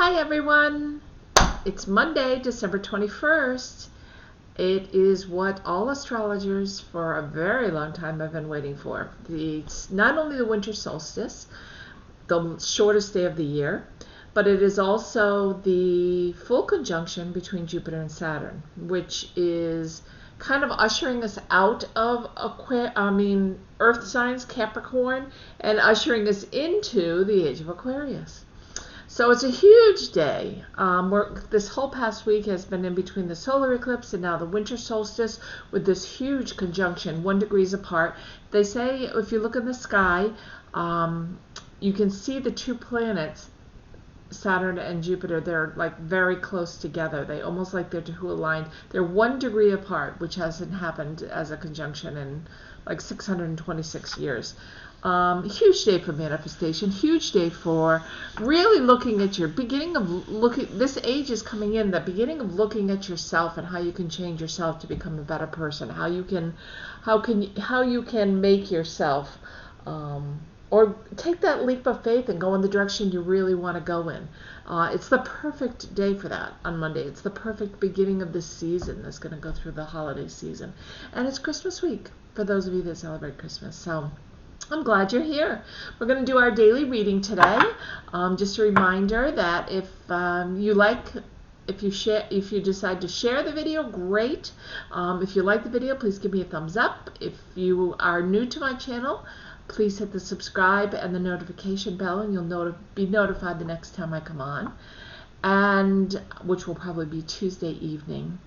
Hi everyone, it's Monday, December 21st. It is what all astrologers for a very long time have been waiting for. It's not only the winter solstice, the shortest day of the year, but it is also the full conjunction between Jupiter and Saturn, which is kind of ushering us out of Earth signs, Capricorn, and ushering us into the age of Aquarius. So it's a huge day. This whole past week has been in between the solar eclipse and now the winter solstice with this huge conjunction, 1 degree apart. They say if you look in the sky, you can see the two planets, Saturn and Jupiter. They're like very close together. They almost like they're two aligned. They're 1 degree apart, which hasn't happened as a conjunction in like 626 years. Huge day for manifestation, huge day for really looking at your beginning of this age is coming in, the beginning of looking at yourself and how you can change yourself to become a better person, how you can make yourself or take that leap of faith and go in the direction you really want to go in. It's the perfect day for that on Monday. It's the perfect beginning of this season that's going to go through the holiday season. And it's Christmas week for those of you that celebrate Christmas. So I'm glad you're here. We're going to do our daily reading today. Just a reminder that if you decide to share the video, great. If you like the video, please give me a thumbs up. If you are new to my channel, please hit the subscribe and the notification bell, and you'll be notified the next time I come on, and which will probably be Tuesday evening.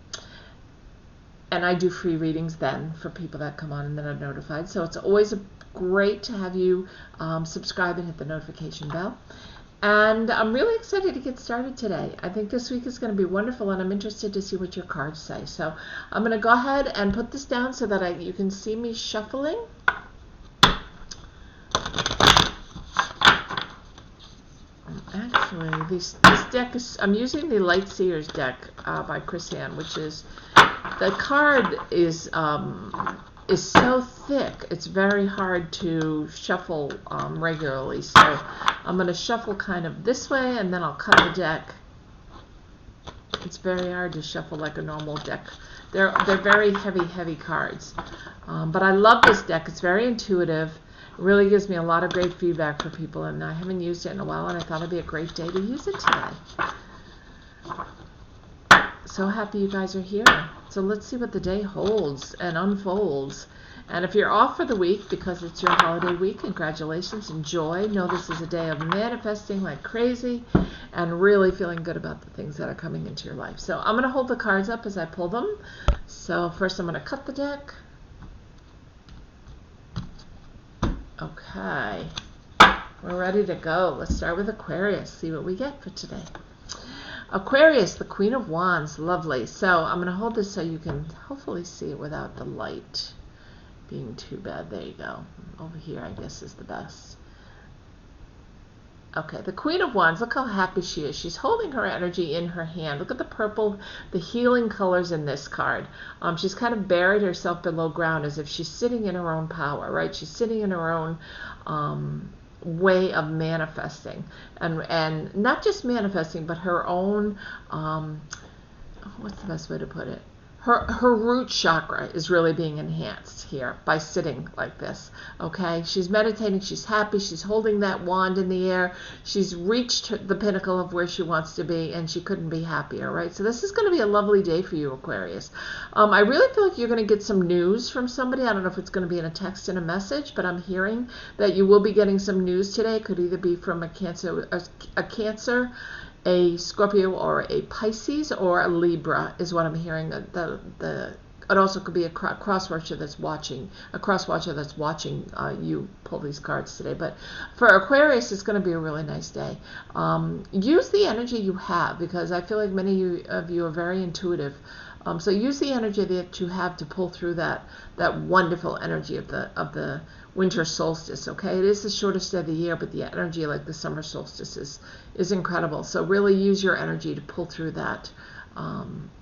And I do free readings then for people that come on and then are notified. So it's always great to have you subscribe and hit the notification bell. And I'm really excited to get started today. I think this week is going to be wonderful, and I'm interested to see what your cards say. So I'm going to go ahead and put this down so that you can see me shuffling. Actually, this deck is, I'm using the Light Seers deck by Chris Ann, which is, the card is so thick, it's very hard to shuffle regularly. So I'm going to shuffle kind of this way, and then I'll cut the deck. It's very hard to shuffle like a normal deck. They're very heavy cards. But I love this deck. It's very intuitive. It really gives me a lot of great feedback for people, and I haven't used it in a while, and I thought it'd be a great day to use it today. So happy you guys are here. So let's see what the day holds and unfolds. And if you're off for the week because it's your holiday week, congratulations, enjoy. Know this is a day of manifesting like crazy and really feeling good about the things that are coming into your life. So I'm going to hold the cards up as I pull them. So first I'm going to cut the deck. Okay, we're ready to go. Let's start with Aquarius, see what we get for today. Aquarius, the Queen of Wands, lovely. So I'm going to hold this so you can hopefully see it without the light being too bad. There you go. Over here, I guess, is the best. Okay, the Queen of Wands, look how happy she is. She's holding her energy in her hand. Look at the purple, the healing colors in this card. She's kind of buried herself below ground as if she's sitting in her own power, right? She's sitting in her own way of manifesting. And not just manifesting, but her own, what's the best way to put it? Her root chakra is really being enhanced here by sitting like this, okay? She's meditating, she's happy, she's holding that wand in the air, she's reached the pinnacle of where she wants to be, and she couldn't be happier, right? So this is going to be a lovely day for you, Aquarius. I really feel like you're going to get some news from somebody. I don't know if it's going to be in a text and a message, but I'm hearing that you will be getting some news today. It could either be from a Cancer, a Scorpio, or a Pisces, or a Libra is what I'm hearing. It also could be a cross-watcher that's watching, you pull these cards today. But for Aquarius, it's going to be a really nice day. Use the energy you have, because I feel like many of you are very intuitive. So use the energy that you have to pull through that wonderful energy of the winter solstice. Okay, it is the shortest day of the year, but the energy, like the summer solstice, is incredible. So really use your energy to pull through that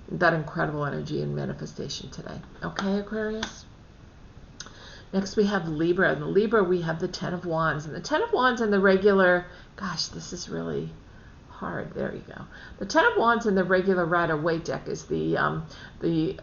incredible energy and manifestation today. Okay, Aquarius. Next we have Libra. In Libra we have the Ten of Wands, and the Ten of Wands in the regular. Gosh, this is really card. There you go. The Ten of Wands in the regular Rider-Waite deck is the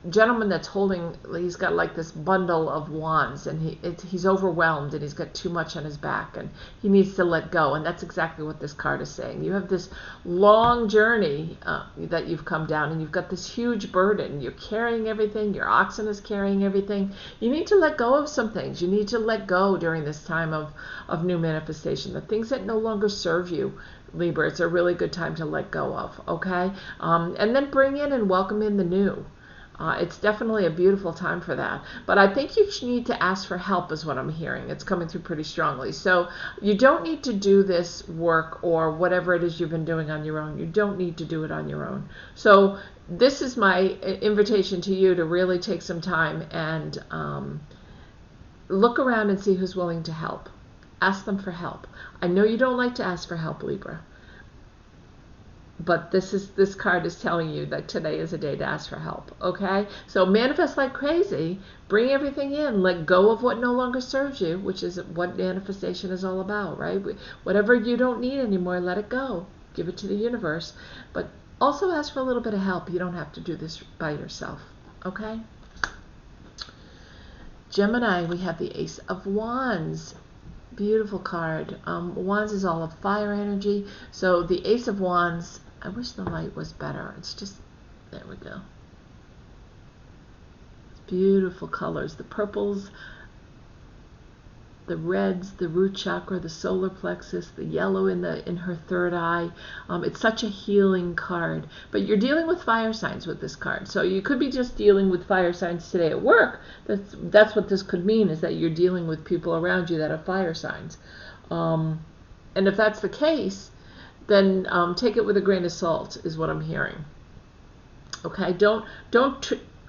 gentleman that's holding, he's got like this bundle of wands, and he's overwhelmed, and he's got too much on his back, and he needs to let go. And that's exactly what this card is saying. You have this long journey that you've come down, and you've got this huge burden. You're carrying everything. Your oxen is carrying everything. You need to let go of some things. You need to let go during this time of new manifestation. The things that no longer serve you, Libra, it's a really good time to let go of, okay? And then bring in and welcome in the new. It's definitely a beautiful time for that. But I think you need to ask for help is what I'm hearing. It's coming through pretty strongly. So you don't need to do this work or whatever it is you've been doing on your own. You don't need to do it on your own. So this is my invitation to you to really take some time and look around and see who's willing to help. Ask them for help. I know you don't like to ask for help, Libra. But this card is telling you that today is a day to ask for help, okay? So manifest like crazy, bring everything in, let go of what no longer serves you, which is what manifestation is all about, right? Whatever you don't need anymore, let it go. Give it to the universe. But also ask for a little bit of help. You don't have to do this by yourself, okay? Gemini, we have the Ace of Wands. Beautiful card. Wands is all of fire energy. So the Ace of Wands, I wish the light was better. It's just, there we go. It's beautiful colors. The purples, the reds, the root chakra, the solar plexus, the yellow in her third eye. It's such a healing card. But you're dealing with fire signs with this card. So you could be just dealing with fire signs today at work. That's what this could mean, is that you're dealing with people around you that are fire signs. And if that's the case, then take it with a grain of salt is what I'm hearing. Okay, don't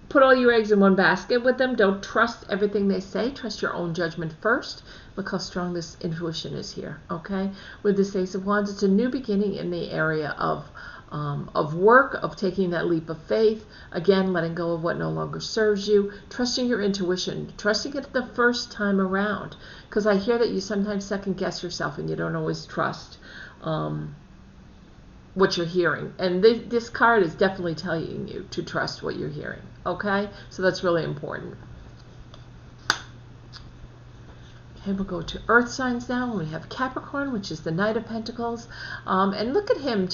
put all your eggs in one basket with them. Don't trust everything they say. Trust your own judgment first. Look how strong this intuition is here, okay? With this Ace of Wands, it's a new beginning in the area of work, of taking that leap of faith. Again, letting go of what no longer serves you. Trusting your intuition. Trusting it the first time around. Because I hear that you sometimes second guess yourself and you don't always trust what you're hearing. And this card is definitely telling you to trust what you're hearing. Okay? So that's really important. Okay, we'll go to Earth signs now. We have Capricorn, which is the Knight of Pentacles. And look at him.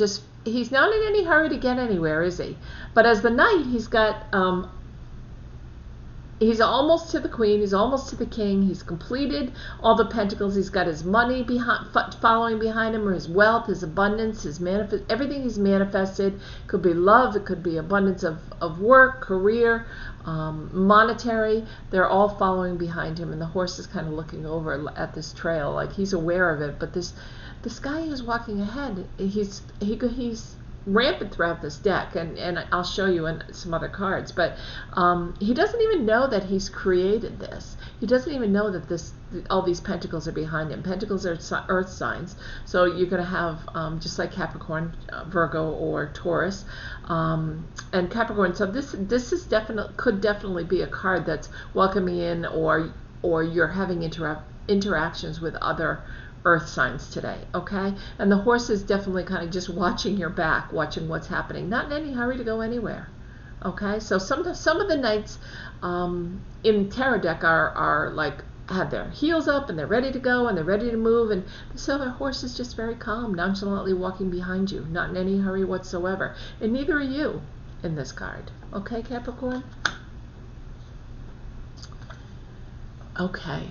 He's not in any hurry to get anywhere, is he? But as the Knight, he's got... he's almost to the Queen. He's almost to the King. He's completed all the Pentacles. He's got his money following behind him, or his wealth, his abundance, everything he's manifested. It could be love. It could be abundance of work, career, monetary. They're all following behind him, and the horse is kind of looking over at this trail, like he's aware of it. But this guy who's walking ahead, he's rampant throughout this deck, and I'll show you in some other cards, but he doesn't even know that he's created this. He doesn't even know that all these pentacles are behind him. Pentacles are earth signs, so you're going to have just like Capricorn, Virgo, or Taurus, and Capricorn. So this is could definitely be a card that's welcoming in, or you're having interactions with other earth signs today, okay? And the horse is definitely kind of just watching your back, watching what's happening, not in any hurry to go anywhere, okay? So some of the knights in tarot deck are like have their heels up and they're ready to go and they're ready to move, and this other horse is just very calm, nonchalantly walking behind you, not in any hurry whatsoever. And neither are you in this card, okay, Capricorn? Okay.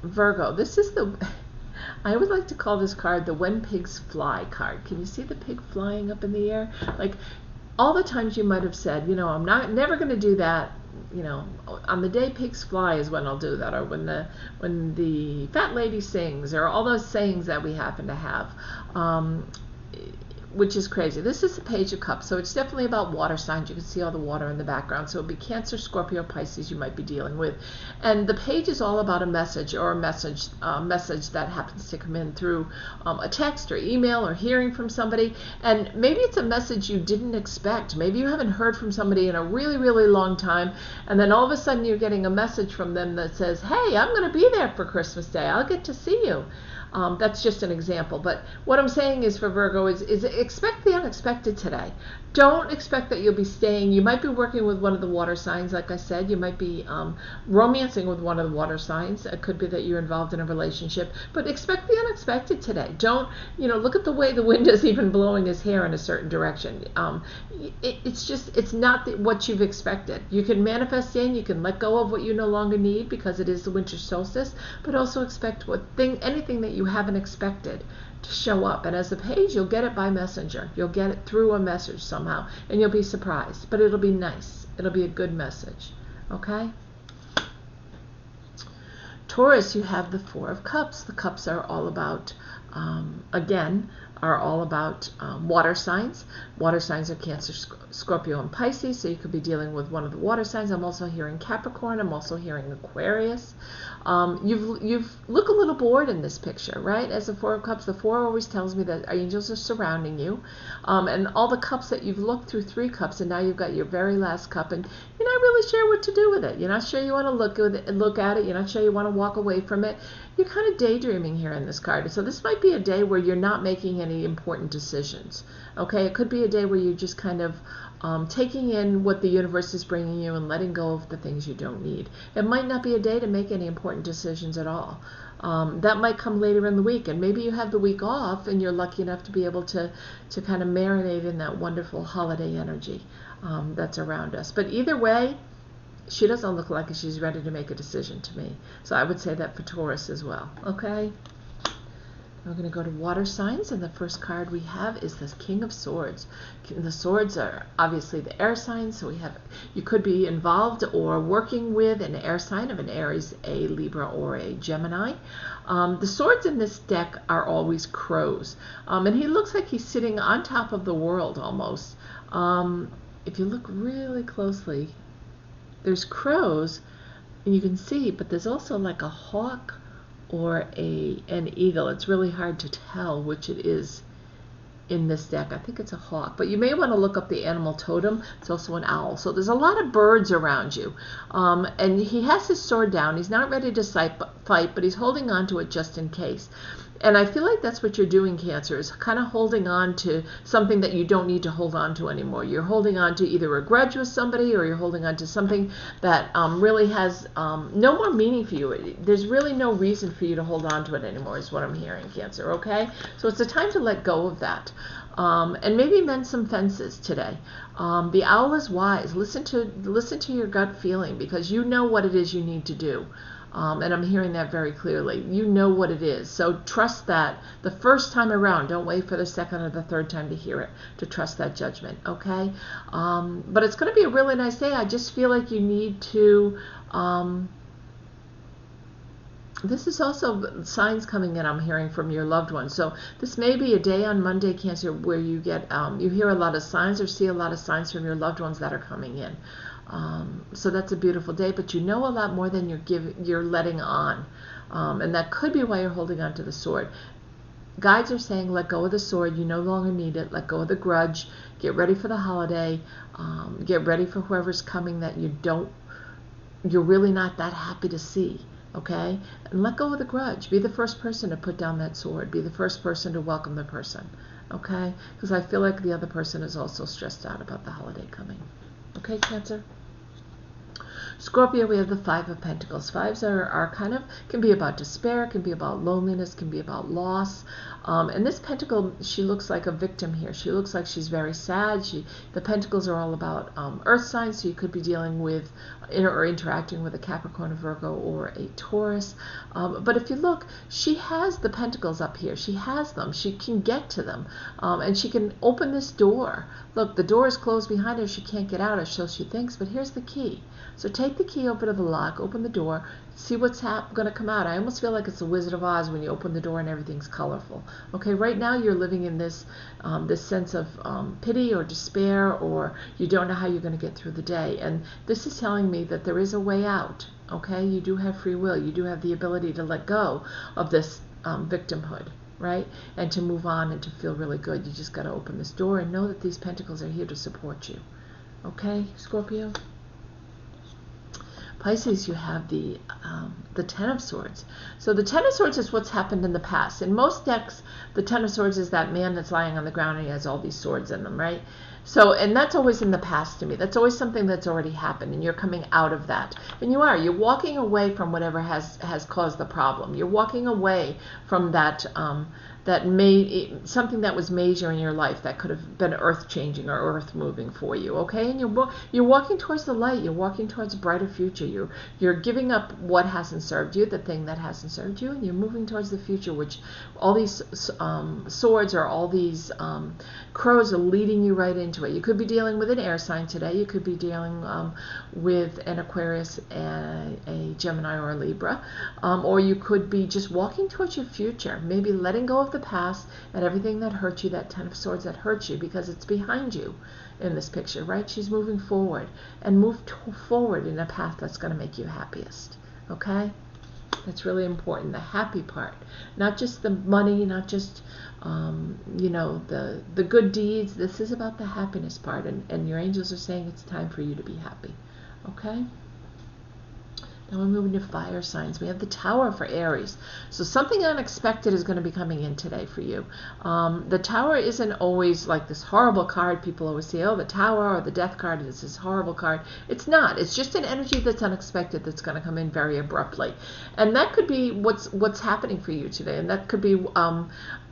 Virgo, this is I would like to call this card the When Pigs Fly card. Can you see the pig flying up in the air? Like all the times you might have said, I'm never going to do that. On the day pigs fly is when I'll do that, or when the fat lady sings, or all those sayings that we happen to have. Which is crazy. This is the Page of Cups, so it's definitely about water signs. You can see all the water in the background. So it'll be Cancer, Scorpio, Pisces you might be dealing with. And the page is all about a message, or a message that happens to come in through a text or email or hearing from somebody. And maybe it's a message you didn't expect. Maybe you haven't heard from somebody in a really, really long time, and then all of a sudden you're getting a message from them that says, hey, I'm going to be there for Christmas Day. I'll get to see you. That's just an example. But what I'm saying is for Virgo is expect the unexpected today. Don't expect that you'll be staying. You might be working with one of the water signs, like I said. You might be romancing with one of the water signs. It could be that you're involved in a relationship. But expect the unexpected today. Don't, look at the way the wind is even blowing his hair in a certain direction. It's not what you've expected. You can manifest in, you can let go of what you no longer need because it is the winter solstice, but also expect anything that you haven't expected to show up. And as a page, you'll get it by messenger. You'll get it through a message somehow, and you'll be surprised. But it'll be nice. It'll be a good message. Okay? Taurus, you have the Four of Cups. The cups are all about, water signs. Water signs are Cancer, Scorpio, and Pisces, so you could be dealing with one of the water signs. I'm also hearing Capricorn. I'm also hearing Aquarius. You've look a little bored in this picture, right? As the Four of Cups, the Four always tells me that angels are surrounding you, and all the cups that you've looked through, 3 cups, and now you've got your very last cup, and you're not really sure what to do with it. You're not sure you want to look at it. You're not sure you want to walk away from it. You're kind of daydreaming here in this card. So this might be a day where you're not making any important decisions. Okay, it could be a day where you're just kind of taking in what the universe is bringing you and letting go of the things you don't need. It might not be a day to make any important decisions at all. That might come later in the week, and maybe you have the week off and you're lucky enough to be able to kind of marinate in that wonderful holiday energy that's around us. But either way, she doesn't look like she's ready to make a decision to me. So I would say that for Taurus as well. Okay? We're going to go to water signs, and the first card we have is the King of Swords. The swords are obviously the air signs, so you could be involved or working with an air sign of an Aries, a Libra, or a Gemini. The swords in this deck are always crows, and he looks like he's sitting on top of the world almost. If you look really closely, there's crows, and you can see, but there's also like a hawk or an eagle. It's really hard to tell which it is in this deck. I think it's a hawk, but you may want to look up the animal totem. It's also an owl. So there's a lot of birds around you, and he has his sword down. He's not ready to fight, but he's holding on to it just in case. And I feel like that's what you're doing, Cancer, is kind of holding on to something that you don't need to hold on to anymore. You're holding on to either a grudge with somebody, or you're holding on to something that really has no more meaning for you. There's really no reason for you to hold on to it anymore, is what I'm hearing, Cancer, okay? So it's a time to let go of that. And maybe mend some fences today. The owl is wise. Listen to your gut feeling, because you know what it is you need to do. And I'm hearing that very clearly. You know what it is. So trust that the first time around. Don't wait for the second or the third time to hear it, to trust that judgment, okay? But it's going to be a really nice day. I just feel like you need to... this is also signs coming in, I'm hearing, from your loved ones. So this may be a day on Monday, Cancer, where you get you hear a lot of signs or see a lot of signs from your loved ones that are coming in. So that's a beautiful day, but you know a lot more than you're letting on. And that could be why you're holding on to the sword. Guides are saying, let go of the sword. You no longer need it. Let go of the grudge. Get ready for the holiday. Get ready for whoever's coming that you're really not that happy to see. Okay? And let go of the grudge. Be the first person to put down that sword. Be the first person to welcome the person. Okay? Because I feel like the other person is also stressed out about the holiday coming. Okay, Cancer? Scorpio, we have the Five of Pentacles. Fives are kind of, can be about despair, can be about loneliness, can be about loss. And this pentacle, she looks like a victim here. She looks like she's very sad. The pentacles are all about earth signs, so you could be dealing with or interacting with a Capricorn, a Virgo, or a Taurus. But if you look, she has the pentacles up here. She has them. She can get to them. And she can open this door. Look, the door is closed behind her. She can't get out, or so she thinks, but here's the key. So take the key over to the lock, open the door, see what's going to come out. I almost feel like it's the Wizard of Oz when you open the door and everything's colorful. Okay, right now you're living in this sense of pity or despair, or you don't know how you're going to get through the day. And this is telling me that there is a way out. Okay, you do have free will. You do have the ability to let go of this victimhood, right? And to move on and to feel really good. You just got to open this door and know that these pentacles are here to support you. Okay, Scorpio? Pisces, you have the Ten of Swords. So the Ten of Swords is what's happened in the past. In most decks, the Ten of Swords is that man that's lying on the ground and he has all these swords in them, right? So, and that's always in the past to me. That's always something that's already happened, and you're coming out of that. And you're walking away from whatever has caused the problem. You're walking away from that something that was major in your life that could have been earth-changing or earth-moving for you, okay? And you're walking towards the light. You're walking towards a brighter future. You're giving up what hasn't served you, the thing that hasn't served you, and you're moving towards the future, which all these swords or all these crows are leading you right into it. You could be dealing with an air sign today. You could be dealing with an Aquarius, a Gemini, or a Libra, or you could be just walking towards your future, maybe letting go of the past and everything that hurt you, that Ten of Swords that hurt you, because it's behind you in this picture, right? She's moving forward, and move forward in a path that's going to make you happiest, okay? That's really important, the happy part, not just the money, not just the good deeds. This is about the happiness part, and your angels are saying it's time for you to be happy, okay? Now we're moving to fire signs. We have the Tower for Aries. So something unexpected is going to be coming in today for you. The Tower isn't always like this horrible card. People always say, oh, the Tower or the Death card is this horrible card. It's not. It's just an energy that's unexpected that's going to come in very abruptly. And that could be what's happening for you today. And that could be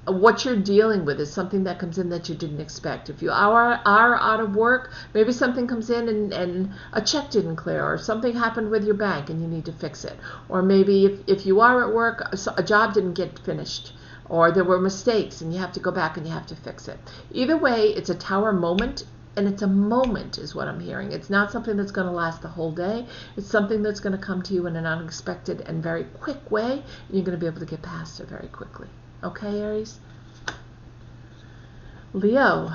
what you're dealing with is something that comes in that you didn't expect. If you are out of work, maybe something comes in and a check didn't clear, or something happened with your bank and you need to fix it. Or maybe if you are at work, a job didn't get finished, or there were mistakes and you have to go back and you have to fix it. Either way, it's a Tower moment, and it's a moment is what I'm hearing. It's not something that's going to last the whole day. It's something that's going to come to you in an unexpected and very quick way, and you're going to be able to get past it very quickly. Okay, Aries? Leo,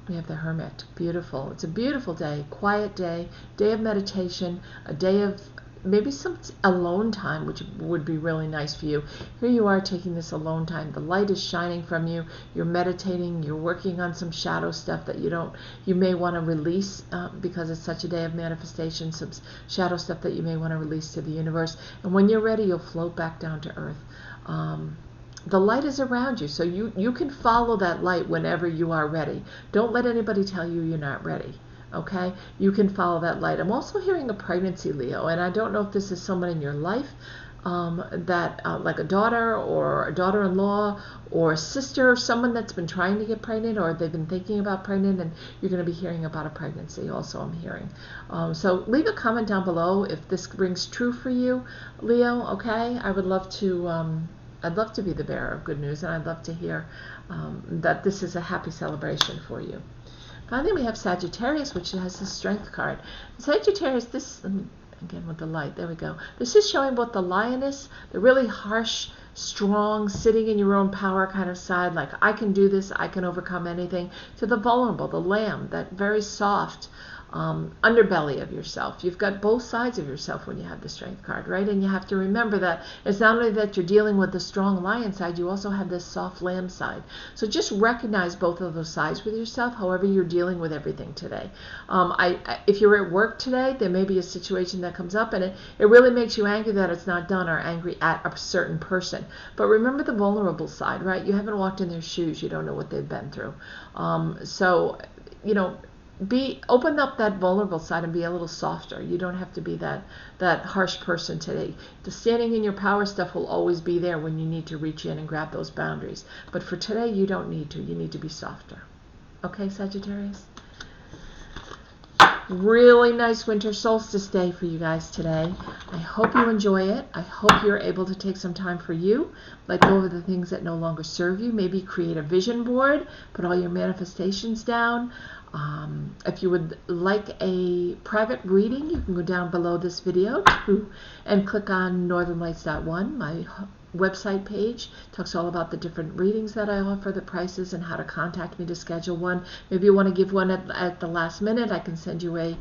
we have the Hermit. Beautiful. It's a beautiful day, quiet day, day of meditation, a day of maybe some alone time, which would be really nice for you. Here you are taking this alone time. The light is shining from you. You're meditating. You're working on some shadow stuff that you may want to release because it's such a day of manifestation, some shadow stuff that you may want to release to the universe. And when you're ready, you'll float back down to earth. The light is around you, so you can follow that light whenever you are ready. Don't let anybody tell you you're not ready, okay? You can follow that light. I'm also hearing a pregnancy, Leo, and I don't know if this is someone in your life like a daughter or a daughter-in-law or a sister, or someone that's been trying to get pregnant, or they've been thinking about pregnant, and you're going to be hearing about a pregnancy also, I'm hearing. So leave a comment down below if this rings true for you, Leo, okay? I would love to... I'd love to be the bearer of good news, and I'd love to hear that this is a happy celebration for you. Finally, we have Sagittarius, which has the Strength card. Sagittarius, this, again with the light, there we go. This is showing both the lioness, the really harsh, strong, sitting in your own power kind of side, like I can do this, I can overcome anything, to the vulnerable, the lamb, that very soft, underbelly of yourself. You've got both sides of yourself when you have the Strength card, right? And you have to remember that it's not only that you're dealing with the strong lion side, you also have this soft lamb side. So just recognize both of those sides with yourself, however you're dealing with everything today. If you're at work today, there may be a situation that comes up and it really makes you angry that it's not done, or angry at a certain person. But remember the vulnerable side, right? You haven't walked in their shoes. You don't know what they've been through. Open up that vulnerable side and be a little softer. You don't have to be that harsh person today. The standing in your power stuff will always be there when you need to reach in and grab those boundaries. But for today, you don't need to. You need to be softer. Okay, Sagittarius? Really nice winter solstice day for you guys today. I hope you enjoy it. I hope you're able to take some time for you. Let go of the things that no longer serve you. Maybe create a vision board. Put all your manifestations down. If you would like a private reading, you can go down below this video and click on northernlights.one, my website page. Talks all about the different readings that I offer, the prices, and how to contact me to schedule one. Maybe you want to give one at the last minute. I can send you a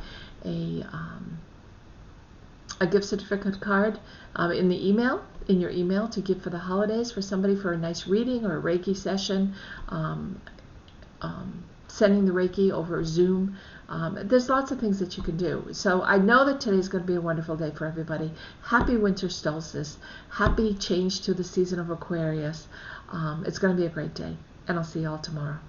gift certificate card in your email to give for the holidays for somebody for a nice reading or a Reiki session. Sending the Reiki over Zoom There's lots of things that you can do. So I know that today is going to be a wonderful day for everybody. Happy winter solstice. Happy change to the season of Aquarius. It's going to be a great day. And I'll see you all tomorrow.